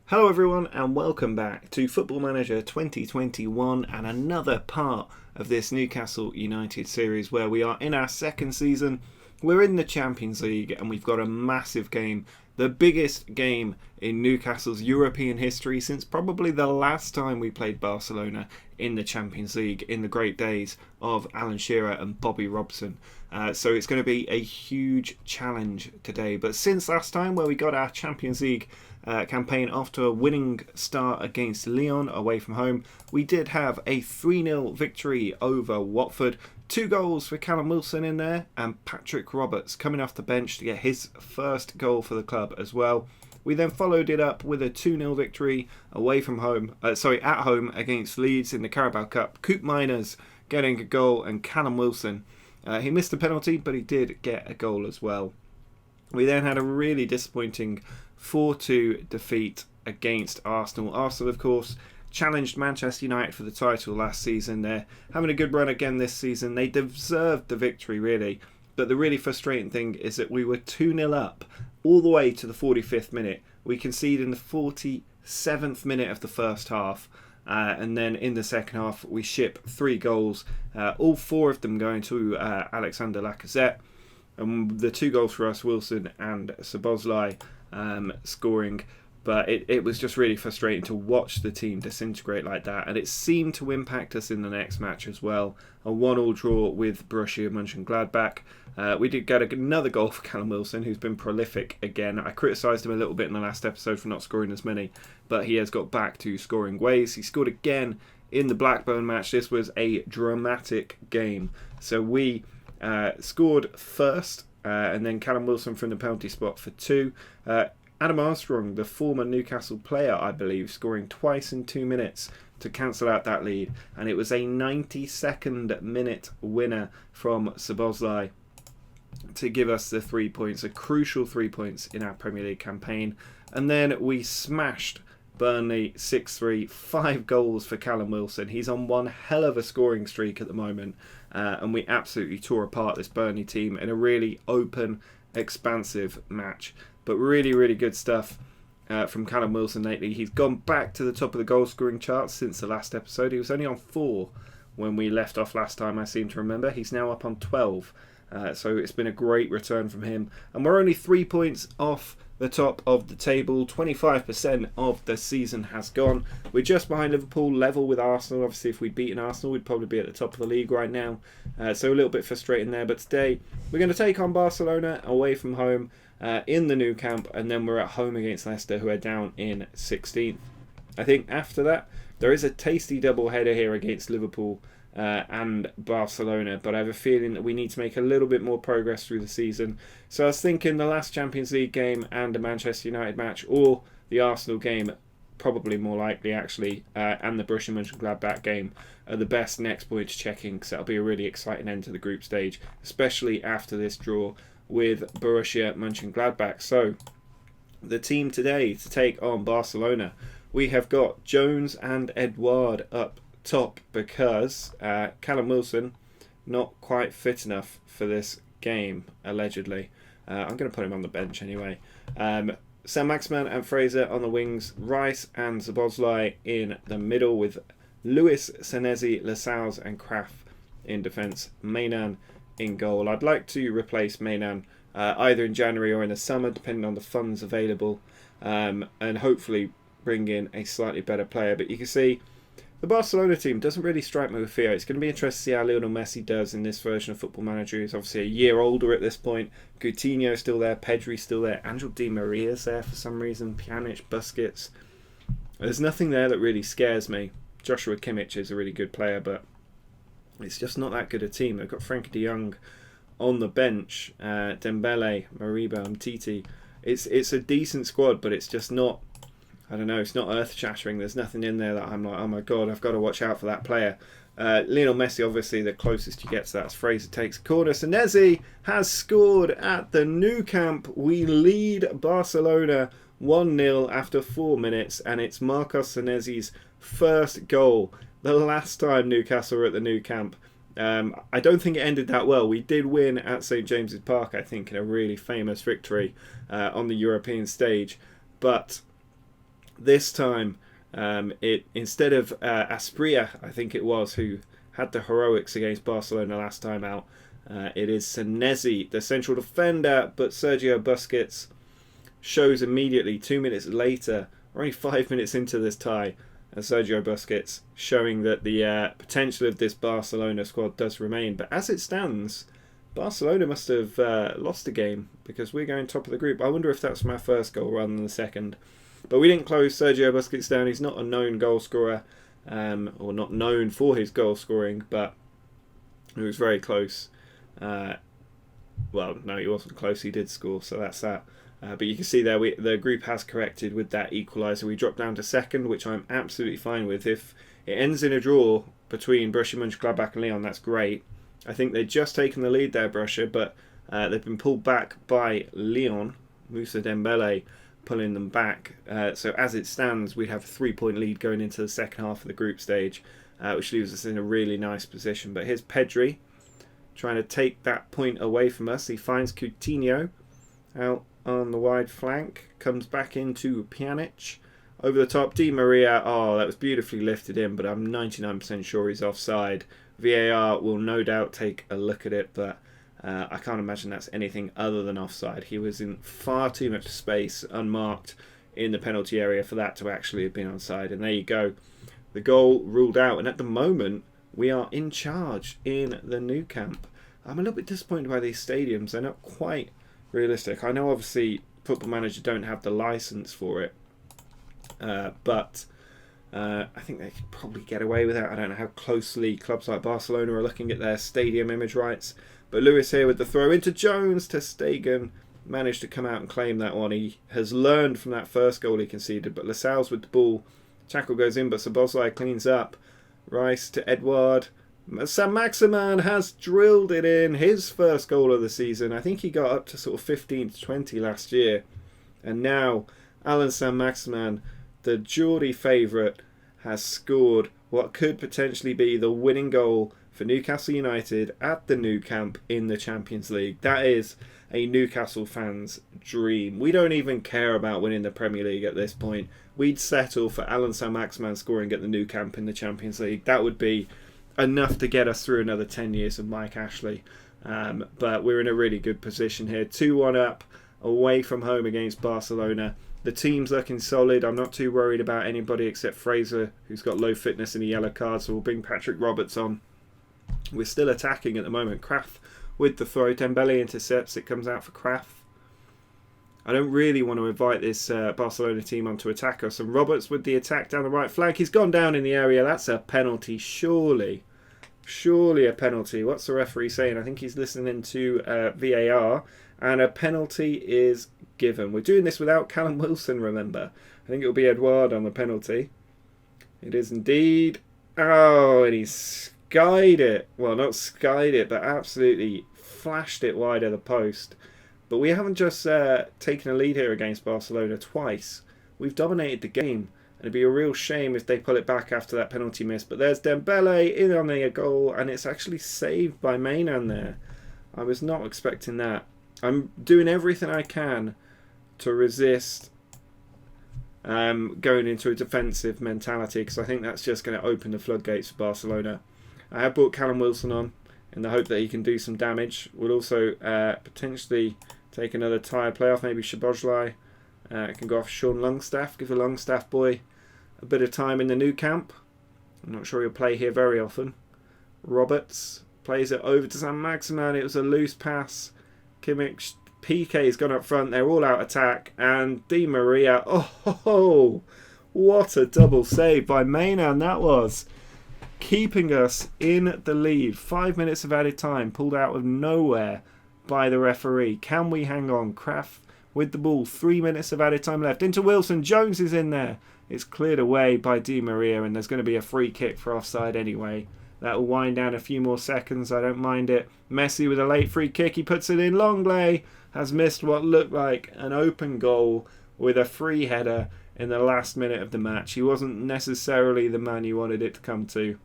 Hello everyone and welcome back to Football Manager 2021 and another part of this Newcastle United series where we are in our second season. We're in the Champions League and we've got a massive game, the biggest game in Newcastle's European history since probably the last time we played Barcelona in the Champions League in the great days of Alan Shearer and Bobby Robson. So it's going to be a huge challenge today. But since last time where we got our Champions League campaign off to a winning start against Lyon away from home, we did have a 3-0 victory over Watford. 2 goals for Callum Wilson in there and Patrick Roberts coming off the bench to get his first goal for the club as well. We then followed it up with a 2-0 victory at home against Leeds in the Carabao Cup. Coop Miners getting a goal and Callum Wilson, he missed a penalty but he did get a goal as well. We then had a really disappointing 4-2 defeat against Arsenal. Arsenal, of course, challenged Manchester United for the title last season. They're having a good run again this season. They deserved the victory, really. But the really frustrating thing is that we were 2-0 up all the way to the 45th minute. We conceded in the 47th minute of the first half. And then in the second half, we ship 3 goals, all 4 of them going to Alexander Lacazette. And the 2 goals for us, Wilson and Szoboszlai, scoring. But it was just really frustrating to watch the team disintegrate like that. And it seemed to impact us in the next match as well. A 1-1 draw with Borussia Mönchengladbach. We did get another goal for Callum Wilson, who's been prolific again. I criticised him a little bit in the last episode for not scoring as many, but he has got back to scoring ways. He scored again in the Blackburn match. This was a dramatic game. So we scored first, and then Callum Wilson from the penalty spot for 2. Adam Armstrong, the former Newcastle player, I believe, scoring twice in 2 minutes to cancel out that lead. And it was a 92nd minute winner from Szoboszlai to give us the 3 points, a crucial 3 points in our Premier League campaign. And then we smashed Burnley 6-3, 5 goals for Callum Wilson. He's on one hell of a scoring streak at the moment. And we absolutely tore apart this Burnley team in a really open, expansive match. But really, really good stuff from Callum Wilson lately. He's gone back to the top of the goal-scoring charts since the last episode. He was only on 4 when we left off last time, I seem to remember. He's now up on 12. So it's been a great return from him. And we're only 3 points off the top of the table. 25% of the season has gone. We're just behind Liverpool, level with Arsenal. Obviously, if we'd beaten Arsenal, we'd probably be at the top of the league right now. So a little bit frustrating there. But today, we're going to take on Barcelona away from home in the new camp. And then we're at home against Leicester, who are down in 16th. I think after that, there is a tasty double header here against Liverpool and Barcelona, but I have a feeling that we need to make a little bit more progress through the season. So I was thinking the last Champions League game and the Manchester United match, or the Arsenal game, probably more likely actually, and the Borussia Mönchengladbach game are the best next points checking, because that'll be a really exciting end to the group stage, especially after this draw with Borussia Mönchengladbach. So the team today to take on Barcelona, we have got Jones and Edouard up top because Callum Wilson not quite fit enough for this game, allegedly. I'm going to put him on the bench anyway. Saint-Maximin and Fraser on the wings, Rice and Szoboszlai in the middle with Lewis, Senesi, Lascelles and Kraft in defence, Mainan in goal. I'd like to replace Mainan either in January or in the summer, depending on the funds available, and hopefully bring in a slightly better player. But you can see the Barcelona team doesn't really strike me with fear. It's going to be interesting to see how Lionel Messi does in this version of Football Manager. He's obviously a year older at this point. Coutinho's still there, Pedri's still there, Angel Di Maria's there for some reason, Pjanic, Busquets. There's nothing there that really scares me. Joshua Kimmich is a really good player, but it's just not that good a team. They've got Frankie de Jong on the bench, Dembele, Mariba, Umtiti. It's a decent squad, but it's just not, I don't know, it's not earth-shattering. There's nothing in there that I'm like, oh my god, I've got to watch out for that player. Lionel Messi, obviously, the closest you get to that is Fraser takes a corner. Senesi has scored at the Nou Camp. We lead Barcelona 1-0 after 4 minutes, and it's Marcos Senesi's first goal. The last time Newcastle were at the Nou Camp. I don't think it ended that well. We did win at St James's Park, I think, in a really famous victory on the European stage. But This time, it instead of Asprilla, I think it was, who had the heroics against Barcelona last time out, it is Senesi, the central defender, but Sergio Busquets shows immediately 2 minutes later, or only 5 minutes into this tie, Sergio Busquets showing that the potential of this Barcelona squad does remain. But as it stands, Barcelona must have lost a game because we're going top of the group. I wonder if that's my first goal rather than the second. But we didn't close Sergio Busquets down. He's not a known goal scorer, or not known for his goal scoring, but he was very close. Well, no, he wasn't close. He did score, so that's that. But you can see there the group has corrected with that equaliser. We dropped down to second, which I'm absolutely fine with. If it ends in a draw between Borussia Mönchengladbach and Lyon, that's great. I think they've just taken the lead there, Borussia, but they've been pulled back by Lyon. Moussa Dembele pulling them back. So as it stands, we have a 3-point lead going into the second half of the group stage, which leaves us in a really nice position. But here's Pedri trying to take that point away from us. He finds Coutinho out on the wide flank, comes back into Pjanic, over the top, Di Maria. Oh, that was beautifully lifted in, but I'm 99% sure he's offside. VAR will no doubt take a look at it, but I can't imagine that's anything other than offside. He was in far too much space, unmarked, in the penalty area for that to actually have been onside. And there you go, the goal ruled out, and at the moment we are in charge in the Nou Camp. I'm a little bit disappointed by these stadiums. They're not quite realistic. I know obviously Football Manager don't have the license for it, but I think they could probably get away with it. I don't know how closely clubs like Barcelona are looking at their stadium image rights. But Lewis here with the throw into Jones. Ter Stegen managed to come out and claim that one. He has learned from that first goal he conceded, but Lascelles with the ball. Tackle goes in, but Szoboszlai cleans up. Rice to Edouard. Saint-Maximin has drilled it in, his first goal of the season. I think he got up to sort of 15 to 20 last year. And now Alan Saint-Maximin, the Geordie favourite, has scored what could potentially be the winning goal for Newcastle United at the Nou Camp in the Champions League. That is a Newcastle fan's dream. We don't even care about winning the Premier League at this point. We'd settle for Alan Saint-Maximin scoring at the Nou Camp in the Champions League. That would be enough to get us through another 10 years of Mike Ashley. But we're in a really good position here. 2-1 up, away from home against Barcelona. The team's looking solid. I'm not too worried about anybody except Fraser, who's got low fitness and a yellow card, so we'll bring Patrick Roberts on. We're still attacking at the moment. Kraft with the throw. Dembele intercepts. It comes out for Kraft. I don't really want to invite this Barcelona team on to attack us. And Roberts with the attack down the right flank. He's gone down in the area. That's a penalty, surely. Surely a penalty. What's the referee saying? I think he's listening to VAR. And a penalty is given. We're doing this without Callum Wilson, remember. I think it'll be Edouard on the penalty. It is indeed. Oh, and he's skied it. Well, not skied it, but absolutely flashed it wide of the post. But we haven't just taken a lead here against Barcelona twice. We've dominated the game. And it'd be a real shame if they pull it back after that penalty miss. But there's Dembele in on the goal. And it's actually saved by Mainan there. I was not expecting that. I'm doing everything I can to resist going into a defensive mentality. Because I think that's just going to open the floodgates for Barcelona. I have brought Callum Wilson on in the hope that he can do some damage. We'll also potentially take another tired playoff. Maybe Szoboszlai can go off Sean Longstaff. Give the Longstaff boy a bit of time in the Nou Camp. I'm not sure he'll play here very often. Roberts plays it over to Saint-Maximin. It was a loose pass. Kimmich, PK's gone up front. They're all out attack. And Di Maria. Oh, what a double save by Mainan that was. Keeping us in the lead. 5 minutes of added time. Pulled out of nowhere by the referee. Can we hang on? Kraft with the ball. 3 minutes of added time left. Into Wilson. Jones is in there. It's cleared away by Di Maria. And there's going to be a free kick for offside anyway. That will wind down a few more seconds. I don't mind it. Messi with a late free kick. He puts it in. Longley has missed what looked like an open goal with a free header in the last minute of the match. He wasn't necessarily the man you wanted it to come to.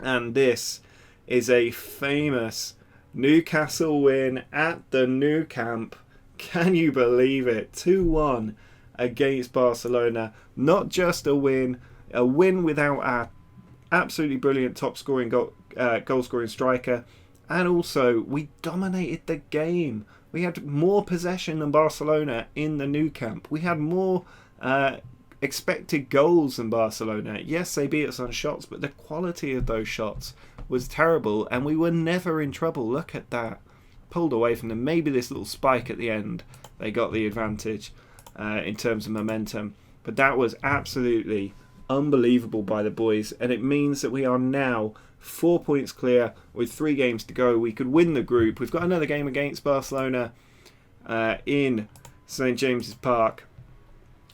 And this is a famous Newcastle win at the Nou Camp. Can you believe it? 2-1 against Barcelona. Not just a win without our absolutely brilliant top scoring goal scoring striker, and also we dominated the game. We had more possession than Barcelona in the Nou Camp. We had more expected goals than Barcelona. Yes, they beat us on shots, but the quality of those shots was terrible, and we were never in trouble. Look at that. Pulled away from them. Maybe this little spike at the end, they got the advantage in terms of momentum. But that was absolutely unbelievable by the boys, and it means that we are now 4 points clear with 3 games to go. We could win the group. We've got another game against Barcelona in St James's Park,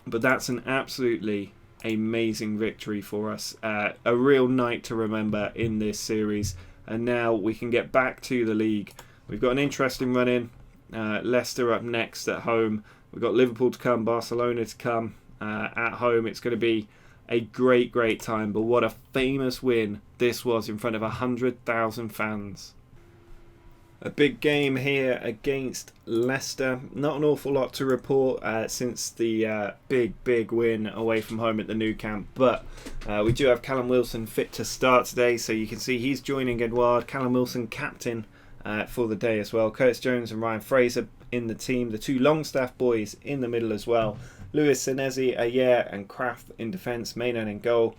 but that's an absolutely amazing victory for us. A real night to remember in this series, and now we can get back to the league. We've got an interesting run in. Leicester up next at home. We've got Liverpool to come, Barcelona to come at home. It's going to be a great time, but what a famous win this was in front of 100,000 fans. A big game here against Leicester. Not an awful lot to report since the big win away from home at the Nou Camp, but we do have Callum Wilson fit to start today, so you can see he's joining Edouard. Callum Wilson captain for the day as well. Curtis Jones and Ryan Fraser in the team. The 2 Longstaff boys in the middle as well. Lewis, Senesi, Ayer and Kraft in defence, Maynard in goal.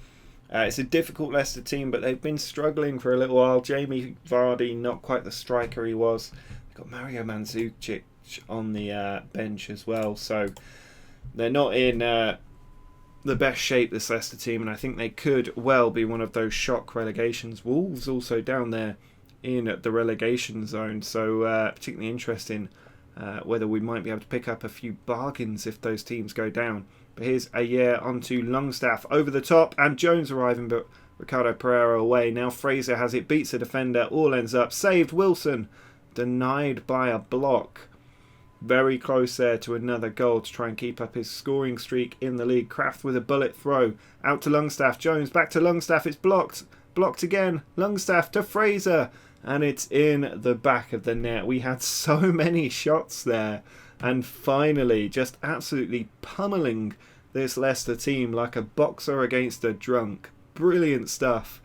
It's a difficult Leicester team, but they've been struggling for a little while. Jamie Vardy, not quite the striker he was. They've got Mario Mandzukic on the bench as well, so they're not in the best shape, this Leicester team, and I think they could well be one of those shock relegations. Wolves also down there in the relegation zone, so particularly interesting whether we might be able to pick up a few bargains if those teams go down. But here's Ayer onto Longstaff over the top, and Jones arriving, but Ricardo Pereira away. Now Fraser has it, beats the defender, all ends up saved. Wilson denied by a block. Very close there to another goal to try and keep up his scoring streak in the league. Kraft with a bullet throw out to Longstaff. Jones back to Longstaff. It's blocked again. Longstaff to Fraser, and it's in the back of the net. We had so many shots there, and finally just absolutely pummeling this Leicester team like a boxer against a drunk. Brilliant stuff.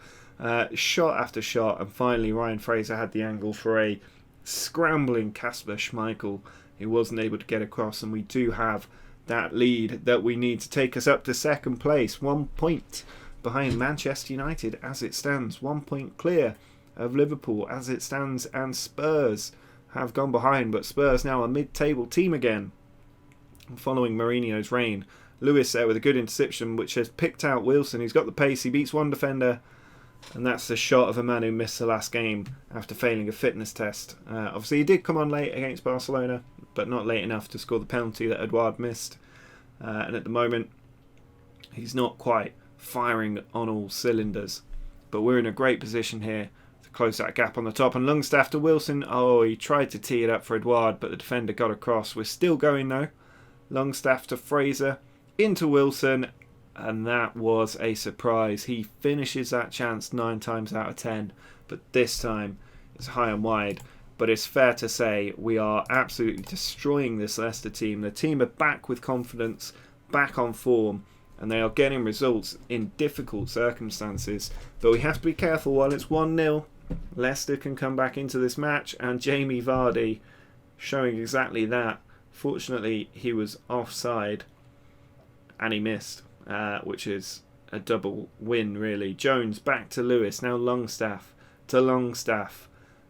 Shot after shot, and finally Ryan Fraser had the angle for a scrambling Kasper Schmeichel. He wasn't able to get across, and we do have that lead that we need to take us up to second place. 1 point behind Manchester United as it stands. 1 point clear of Liverpool as it stands, and Spurs have gone behind, but Spurs now a mid-table team again following Mourinho's reign. Lewis there with a good interception which has picked out Wilson. He's got the pace, he beats one defender, and that's the shot of a man who missed the last game after failing a fitness test. Obviously he did come on late against Barcelona, but not late enough to score the penalty that Edouard missed, and at the moment he's not quite firing on all cylinders, but we're in a great position here to close that gap on the top. And Longstaff to Wilson. Oh, he tried to tee it up for Edouard, but the defender got across. We're still going though. Longstaff to Fraser, into Wilson, and that was a surprise. He finishes that chance 9 times out of 10, but this time it's high and wide. But it's fair to say we are absolutely destroying this Leicester team. The team are back with confidence, back on form, and they are getting results in difficult circumstances. But we have to be careful while it's 1-0. Leicester can come back into this match, and Jamie Vardy showing exactly that. Fortunately, he was offside and he missed, which is a double win really. Jones back to Lewis, now Longstaff to Longstaff,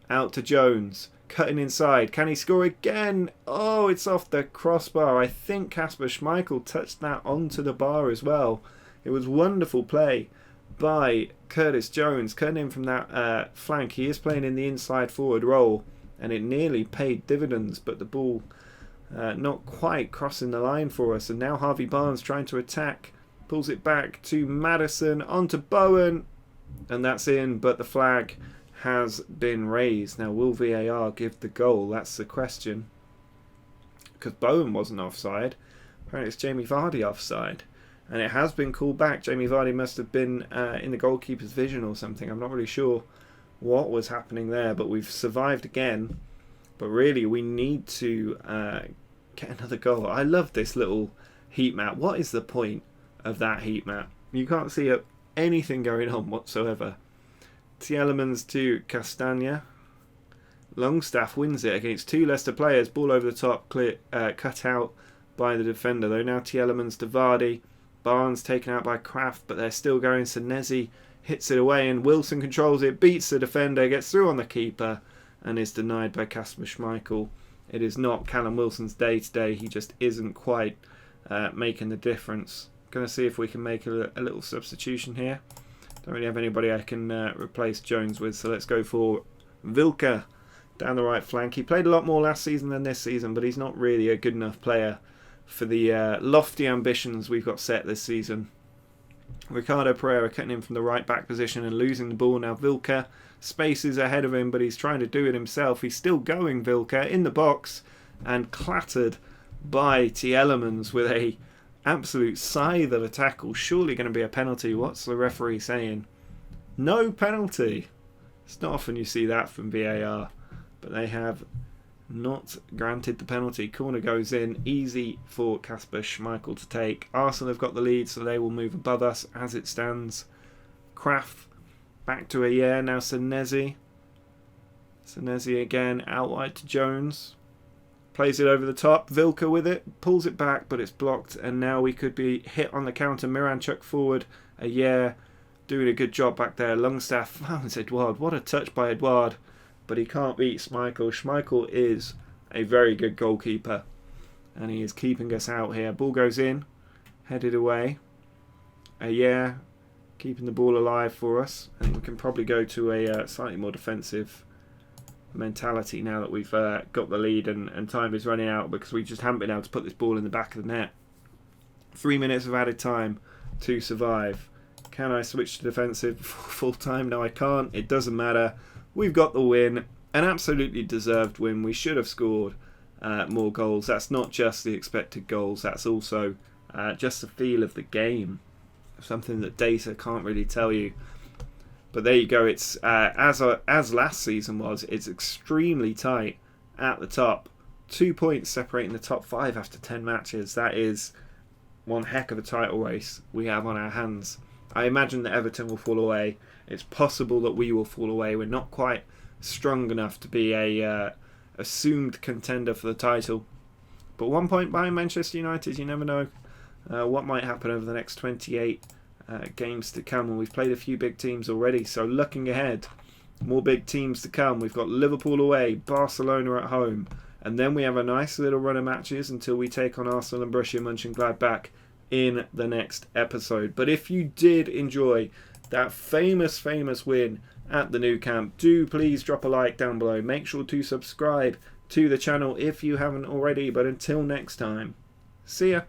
out to Jones, cutting inside. Can he score again? Oh, it's off the crossbar. I think Kasper Schmeichel touched that onto the bar as well. It was wonderful play by Curtis Jones, cutting in from that flank. He is playing in the inside forward role, and it nearly paid dividends, but the ball not quite crossing the line for us. And now Harvey Barnes trying to attack, pulls it back to Maddison, onto Bowen, and that's in, but the flag has been raised. Now will VAR give the goal? That's the question, because Bowen wasn't offside. Apparently it's Jamie Vardy offside, and it has been called back. Jamie Vardy must have been in the goalkeeper's vision or something. I'm not really sure what was happening there, but we've survived again. But really we need to get another goal. I love this little heat map. What is the point of that heat map? You can't see anything going on whatsoever. Tielemans to Castagna. Longstaff wins it against 2 Leicester players. Ball over the top, cut out by the defender though. Now Tielemans to Vardy. Barnes taken out by Kraft, but they're still going. Senesi hits it away and Wilson controls it, beats the defender, gets through on the keeper and is denied by Kasper Schmeichel. It is not Callum Wilson's day today. He just isn't quite making the difference. Going to see if we can make a little substitution here. Don't really have anybody I can replace Jones with, so let's go for Vilka down the right flank. He played a lot more last season than this season, but he's not really a good enough player for the lofty ambitions we've got set this season. Ricardo Pereira cutting in from the right back position and losing the ball. Now Vilka, spaces ahead of him, but he's trying to do it himself. He's still going, Vilka, in the box and clattered by Tielemans with a absolute scythe of a tackle. Surely going to be a penalty. What's the referee saying? No penalty. It's not often you see that from VAR, but they have not granted the penalty. Corner goes in, easy for Kasper Schmeichel to take. Arsenal have got the lead, so they will move above us as it stands. Kraft back to Ayer, now Senesi. Senesi again, out wide to Jones. Plays it over the top, Vilka with it, pulls it back, but it's blocked, and now we could be hit on the counter. Miranchuk forward, Ayer doing a good job back there. Longstaff finds Edouard, what a touch by Edouard. But he can't beat Schmeichel. Schmeichel is a very good goalkeeper. And he is keeping us out here. Ball goes in. Headed away. Ayer keeping the ball alive for us. I think we can probably go to a slightly more defensive mentality now that we've got the lead and time is running out, because we just haven't been able to put this ball in the back of the net. 3 minutes of added time to survive. Can I switch to defensive full time? No, I can't. It doesn't matter. We've got the win, an absolutely deserved win. We should have scored more goals. That's not just the expected goals, that's also just the feel of the game. Something that data can't really tell you. But there you go, it's as last season was, it's extremely tight at the top. 2 points separating the top 5 after 10 matches. That is one heck of a title race we have on our hands. I imagine that Everton will fall away. It's possible that we will fall away. We're not quite strong enough to be a assumed contender for the title. But 1 point behind Manchester United, you never know what might happen over the next 28 games to come. And we've played a few big teams already, so looking ahead, more big teams to come. We've got Liverpool away, Barcelona at home, and then we have a nice little run of matches until we take on Arsenal and Borussia Mönchengladbach in the next episode. But if you did enjoy that famous win at the Nou Camp, do please drop a like down below. Make sure to subscribe to the channel if you haven't already. But until next time, see ya.